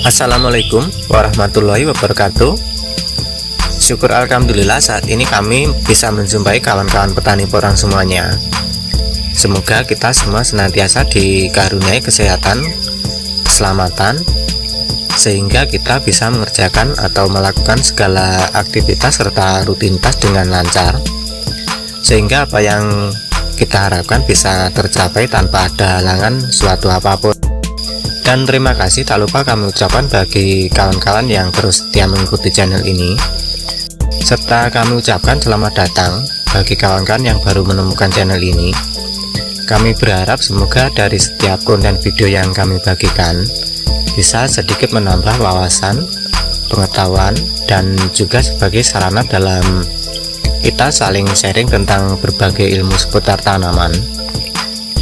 Assalamualaikum warahmatullahi wabarakatuh. Syukur alhamdulillah saat ini kami bisa menjumpai kawan-kawan petani porang semuanya. Semoga kita semua senantiasa dikaruniai kesehatan, keselamatan, sehingga kita bisa mengerjakan atau melakukan segala aktivitas serta rutinitas dengan lancar, sehingga apa yang kita harapkan bisa tercapai tanpa ada halangan suatu apapun. Dan terima kasih tak lupa kami ucapkan bagi kawan-kawan yang terus setia mengikuti channel ini, serta kami ucapkan selamat datang bagi kawan-kawan yang baru menemukan channel ini. Kami berharap semoga dari setiap konten video yang kami bagikan bisa sedikit menambah wawasan, pengetahuan, dan juga sebagai sarana dalam kita saling sharing tentang berbagai ilmu seputar tanaman,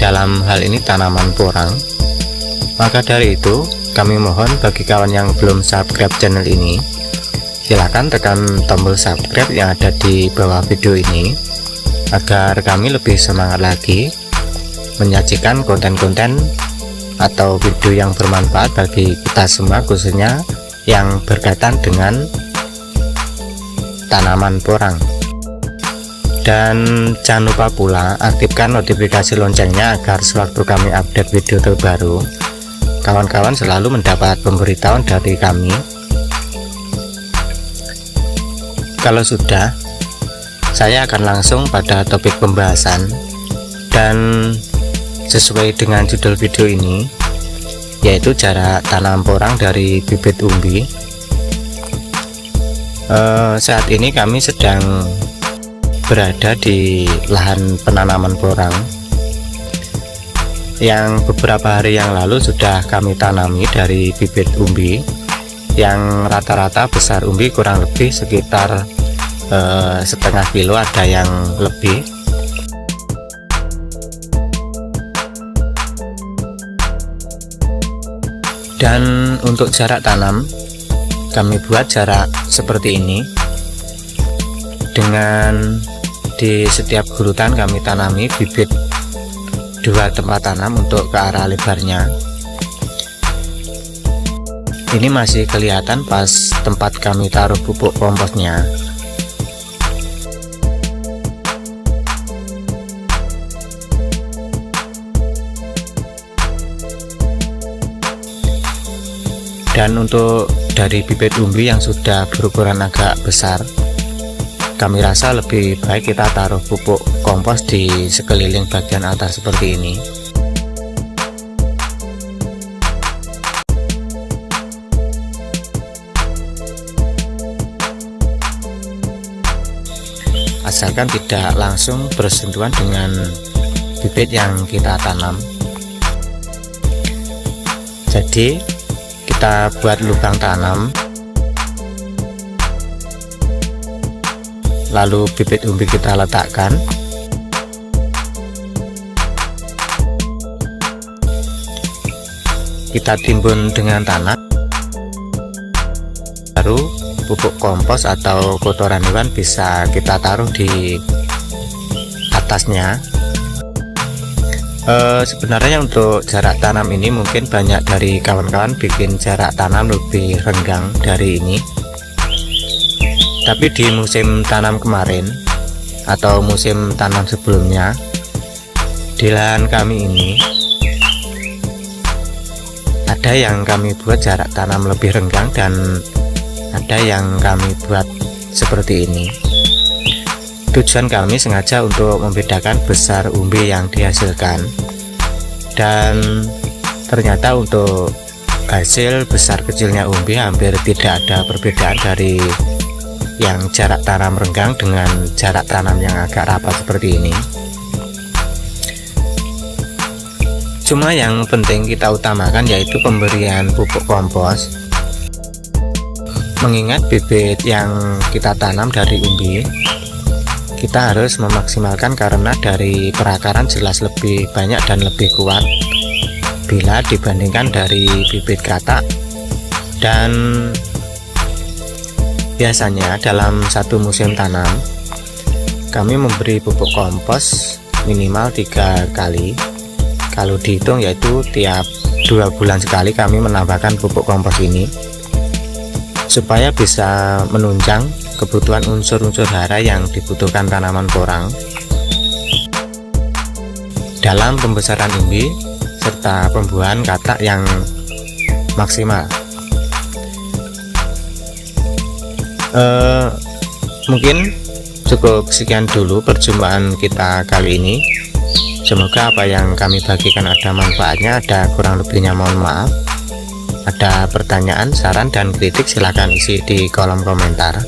dalam hal ini tanaman porang. Maka dari itu, kami mohon bagi kawan yang belum subscribe channel ini, silakan tekan tombol subscribe yang ada di bawah video ini, agar kami lebih semangat lagi menyajikan konten-konten atau video yang bermanfaat bagi kita semua, khususnya yang berkaitan dengan tanaman porang. Dan jangan lupa pula aktifkan notifikasi loncengnya agar sewaktu kami update video terbaru, kawan-kawan selalu mendapat pemberitahuan dari kami. Kalau sudah, saya akan langsung pada topik pembahasan, dan sesuai dengan judul video ini, yaitu jarak tanam porang dari bibit umbi. Saat ini kami sedang berada di lahan penanaman porang yang beberapa hari yang lalu sudah kami tanami dari bibit umbi, yang rata-rata besar umbi kurang lebih sekitar setengah kilo, ada yang lebih. Dan untuk jarak tanam kami buat jarak seperti ini, dengan di setiap gurutan kami tanami bibit 2 tempat tanam untuk ke arah lebarnya. Ini masih kelihatan pas tempat kami taruh pupuk komposnya. Dan untuk dari bibit umbi yang sudah berukuran agak besar, kami rasa lebih baik kita taruh pupuk kompos di sekeliling bagian atas seperti ini. Asalkan tidak langsung bersentuhan dengan bibit yang kita tanam. Jadi kita buat lubang tanam, lalu bibit umbi kita letakkan, kita timbun dengan tanah, baru pupuk kompos atau kotoran hewan bisa kita taruh di atasnya. Sebenarnya untuk jarak tanam ini mungkin banyak dari kawan-kawan bikin jarak tanam lebih renggang dari ini, tapi di musim tanam kemarin atau musim tanam sebelumnya, di lahan kami ini ada yang kami buat jarak tanam lebih renggang dan ada yang kami buat seperti ini. Tujuan kami sengaja untuk membedakan besar umbi yang dihasilkan, dan ternyata untuk hasil besar kecilnya umbi hampir tidak ada perbedaan dari yang jarak tanam renggang dengan jarak tanam yang agak rapat seperti ini. Cuma yang penting kita utamakan yaitu pemberian pupuk kompos, mengingat bibit yang kita tanam dari umbi kita harus memaksimalkan, karena dari perakaran jelas lebih banyak dan lebih kuat bila dibandingkan dari bibit katak. Dan biasanya dalam satu musim tanam kami memberi pupuk kompos minimal 3 kali, Kalau dihitung yaitu tiap 2 bulan sekali kami menambahkan pupuk kompos ini supaya bisa menunjang kebutuhan unsur-unsur hara yang dibutuhkan tanaman porang dalam pembesaran umbi serta pembuahan katak yang maksimal. Mungkin cukup sekian dulu perjumpaan kita kali ini. Semoga apa yang kami bagikan ada manfaatnya, ada kurang lebihnya mohon maaf. Ada pertanyaan, saran, dan kritik silahkan isi di kolom komentar.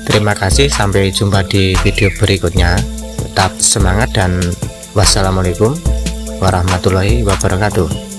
Terima kasih, sampai jumpa di video berikutnya. Tetap semangat dan wassalamualaikum warahmatullahi wabarakatuh.